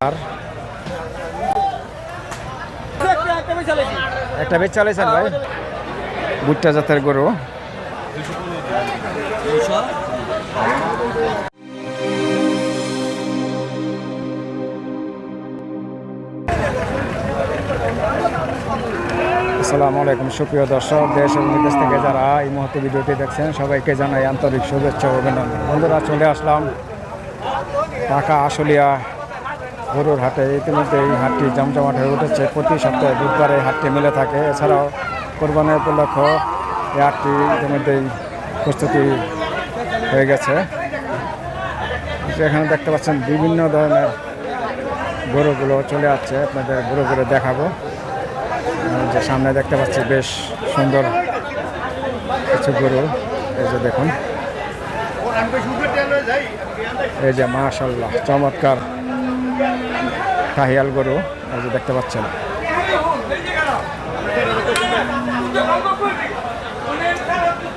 আর একটা বেচ চালাইছেন ভাই, ভুট্টা জাতের গরু। আসসালামু আলাইকুম সুপ্রিয় দর্শক, দেশ এবং বিদেশ থেকে যারা এই মুহূর্তে ভিডিওটি দেখছেন সবাইকে জানাই আন্তরিক শুভেচ্ছা ও অভিনন্দন। বন্ধুরা, চলে আসলাম ঢাকা আশুলিয়া গরুর হাটে। ইতিমধ্যে এই হাটটি জমজমাট হয়ে উঠেছে। প্রতি সপ্তাহে বুধবারে এই হাটটি মিলে থাকে। এছাড়াও কোরবানির উপলক্ষ এই হাটটি ইতিমধ্যেই প্রস্তুতি হয়ে গেছে। এখানে দেখতে পাচ্ছেন বিভিন্ন ধরনের গরুগুলো চলে আসছে, আপনাদের গরুগুলো দেখাবো। যে সামনে দেখতে পাচ্ছি বেশ সুন্দর কিছু গরু, এই যে দেখুন, এই যে মাশাআল্লাহ চমৎকার কাহিয়াল গরু, এই যে দেখতে পাচ্ছেন।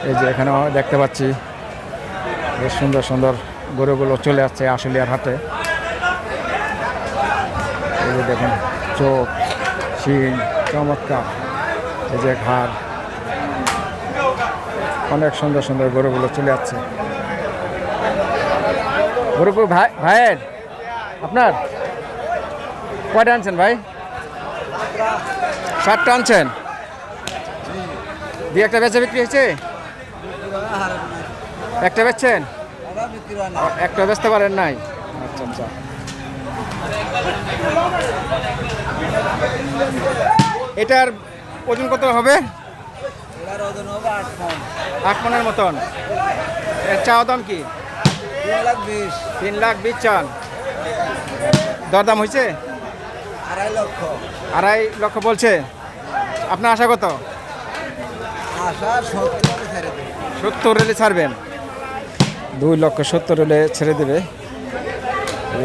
এই যে এখানেও দেখতে পাচ্ছি বেশ সুন্দর সুন্দর গরুগুলো চলে আসছে আশুলিয়ার হাটে। এই যে দেখুন, চোখ, শিং চমৎকার, এই যে ঘাড়, অনেক সুন্দর সুন্দর গরুগুলো চলে আসছে। গরুগুলো ভাইয়ের আপনার কয়টা আনছেন ভাই? 7টা আনছেন, দিয়ে একটা বেচা বিক্রি হয়েছে? একটা বেচছেন, একটা বেচতে পারেন নাই? আচ্ছা আচ্ছা। এটার ওজন কত হবে? 8 মনের মতন। এর চাওয়া দাম কি? 3,20,000 চান। দরদাম হয়েছে? 2.5 লক্ষ বলছে। আপনার আশা কত? 70 হলে ছাড়বেন। 2,70,000 হলে ছেড়ে দেবে।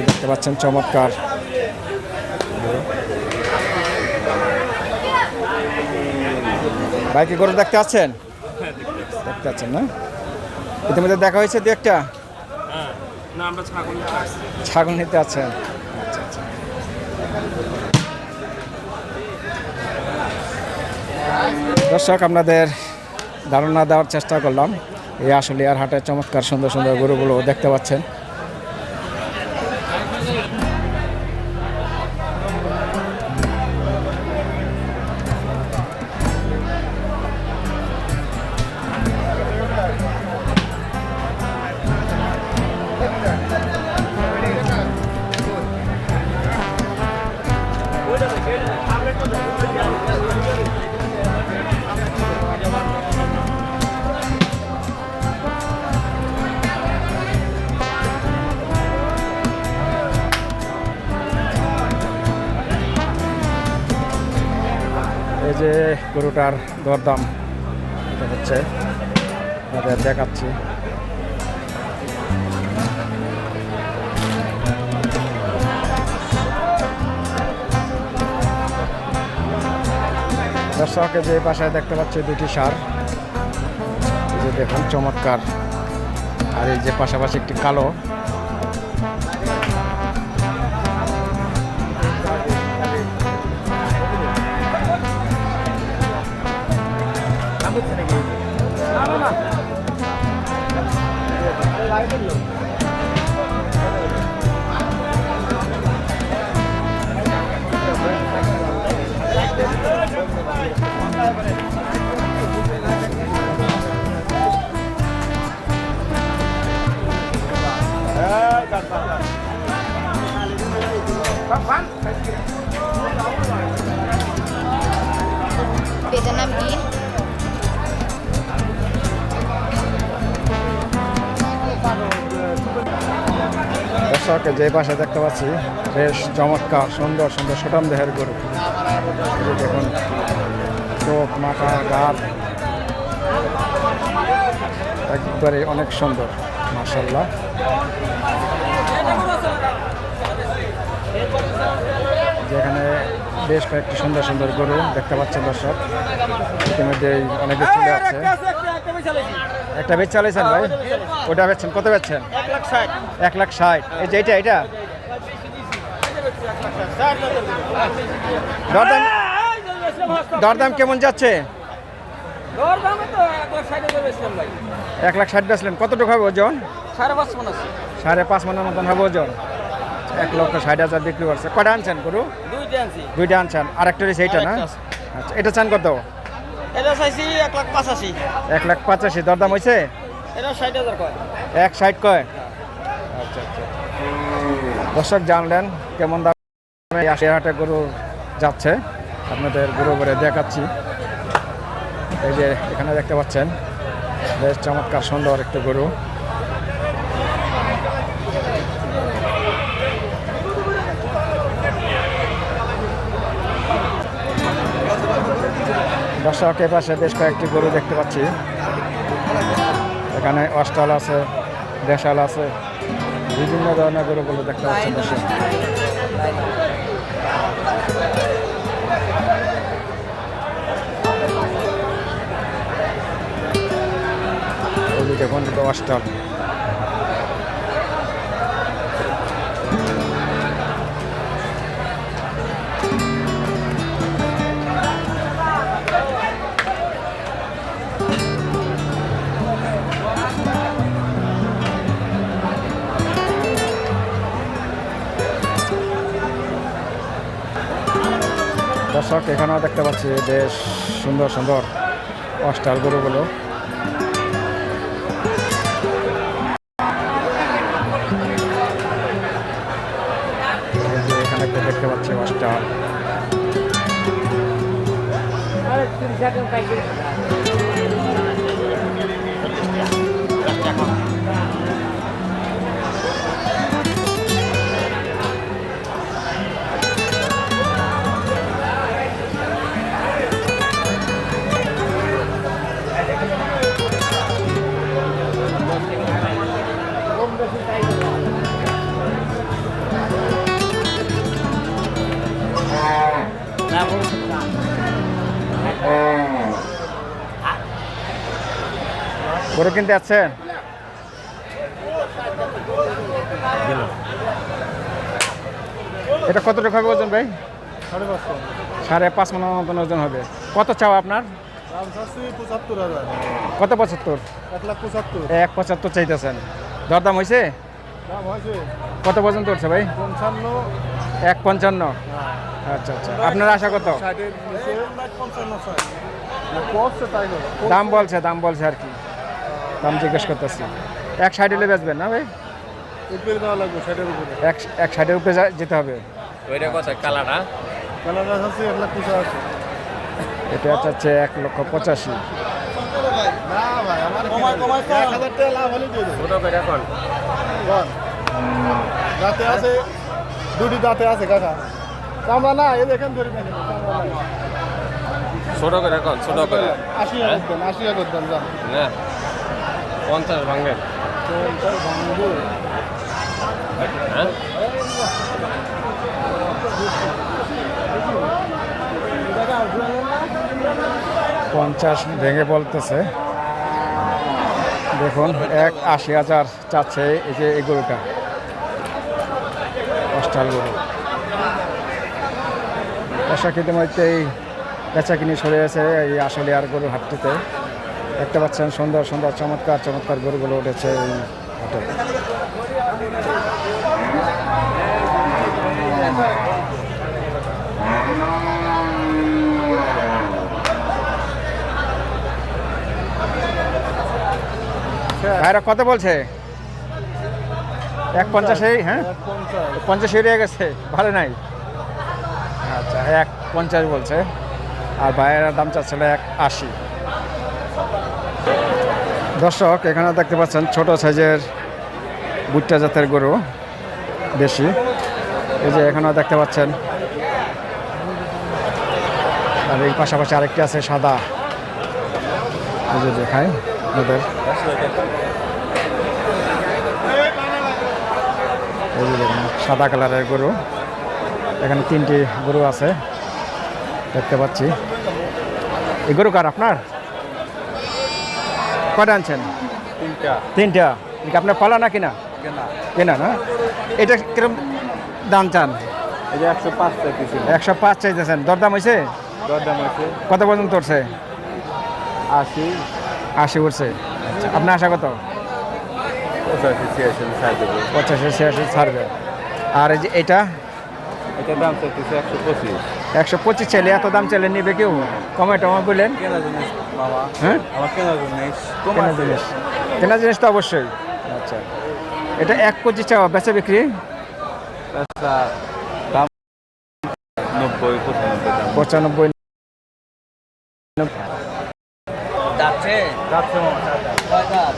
দেখতে পাচ্ছেন চমৎকার। বাইকে গরু দেখতে আছেন? দেখতে আছেন না? ইতিমধ্যে দেখা হয়েছে দু একটা? ছাগল নিতে আছেন। আচ্ছা আচ্ছা। দর্শক, আপনাদের ধারণা দেওয়ার চেষ্টা করলাম। এই আশুলিয়ার হাটে চমৎকার সুন্দর সুন্দর গরুগুলো দেখতে পাচ্ছেন। এই যে গরুটার দরদাম এটা হচ্ছে, আপনাদের দেখাচ্ছি। দর্শক, যে পাশে দেখতে পাচ্ছি দুটি ষাঁড়, এই যে দেখুন চমৎকার। আর এই যে পাশাপাশি একটি কালো। এটার নাম কি? দর্শক, যে পাশে দেখতে পাচ্ছি বেশ চমৎকার সুন্দর সুন্দর সুঠাম দেহের গরু। দেখুন চোখ, মাথা, গাল একবারে অনেক সুন্দর, মাশাআল্লাহ। যেখানে বেশ কয়েকটি সুন্দর সুন্দর গরু দেখতে পাচ্ছেন দর্শক। ইতিমধ্যে অনেকে চলে আসছে। একটা বেচ চালাইছেন ভাই? ওটা বেচছেন, কত বেচছেন? 1,60,000। এই যে এটা দরদাম দরদাম কেমন যাচ্ছে? 1,60,000 বেচলেন। কতটুকু হবে ওজন? 5.5 মনের মতন হবে ওজন। 1,60,000 বিক্রি করছে। কটা আনছেন গরু? দুইটা আনছেন। আর একটা রয়েছে এইটা না? আচ্ছা, এটা চান কত? এটা চাইছি 1,85,000। 1,85,000 দরদাম হয়েছে? এটা 60,000 কয়। 1,60 কয়? আচ্ছা আচ্ছা। দর্শক জানলেন কেমন দামে এই হাটে গরু যাচ্ছে, আপনাদের গরু করে দেখাচ্ছি। এই যে এখানে দেখতে পাচ্ছেন বেশ চমৎকার সুন্দর একটা গরু। দর্শক এ পাশে বেশ কয়েকটি গরু দেখতে পাচ্ছি। এখানে অস্টাল আছে, দেশাল আছে, বিভিন্ন ধরনের গরুগুলো দেখতে পাচ্ছেন দর্শক। দেখুন অস্টাল। দর্শক এখানেও দেখতে পাচ্ছি বেশ সুন্দর সুন্দর অস্টাল গরুগুলো। এখানে দেখতে পাচ্ছি অস্টাল। গরু কিনতে যাচ্ছেন? এটা কতটুকু হবে ওজন ভাই? 5.5 মনের মতন ওজন হবে। কত চাওয়া আপনার? কত? 75? 1,75 চাইতেছেন। দরদাম হয়েছে? কত পর্যন্ত উঠছে ভাই? 1,55। আচ্ছা আচ্ছা। আপনার আশা কত? দাম বলছে আর কি, দাম জিজ্ঞেস করতেছি। 1,60 হলে বেচবেন না ভাই? 1,60-এর উপরে যেতে হবে। এটা হচ্ছে 1,85,000। দুটি দাঁতে আছে কাকা, কামড়া না এই দেখেন ধরে ছোট করে এখন ছোট করে 80 করতেন 80 করতেন যান না 50 ভাঙেন 50 ভেঙে বলতেছে। দেখুন 1,80,000 চাচ্ছে এই যে এই গরুটা, অস্টাল গরু। দর্শক ইতিমধ্যে এই বেচা কিনে সরে আছে এই আসলে আর গরু হাটটিতে। দেখতে পাচ্ছেন সুন্দর সুন্দর চমৎকার চমৎকার গরুগুলো উঠেছে এই হাটে। ভাইরা কত বলছে? 1,50। হ্যাঁ 50 হয়ে গেছে, ভালো নাই। আচ্ছা 1,50 বলছে, আর ভাইয়ের দাম চাচ্ছিল 1,80। দর্শক এখানে দেখতে পাচ্ছেন ছোট সাইজের ভুট্টা জাতের গরু বেশি। এই যে এখানেও দেখতে পাচ্ছেন, আর এই পাশাপাশি আরেকটি আছে সাদা। এই যে দেখায় আপনাদের, এই যে দেখুন সাদা কালারের গরু। এখানে 3টি গরু আছে দেখতে পাচ্ছি। এই গরু কার আপনার? কটা আনছেন? 3টা। আপনার পালা না কিনা? কেনা না। এটা কিরকম দাম চান? এই যে 105 চাইতেছি 105 চাইতেছেন, দরদাম হয়েছে? দরদাম আছে কত পর্যন্ত উঠছে? 80 80 উঠছে। আচ্ছা, আপনার আশা কত? 85 86 ছাড় দেবো 85-86 ছাড়বে। আর এই যে এটা এটা দাম চাইতেছি 125 125 চাইলে, এত দাম চাইলে নেবে কেউ? কমে টমে বললেন। কেনা জিনিস মামা হ্যাঁ, আমার কেনা জিনিস কম কেনা আছে জিনিস, কেনা জিনিস তো অবশ্যই। আচ্ছা, এটা 125 চাওয়া, বেচা বিক্রি আচ্ছা দাম 90 95 দাম 95। যাচ্ছে যাচ্ছে মামা কয় দাঁত?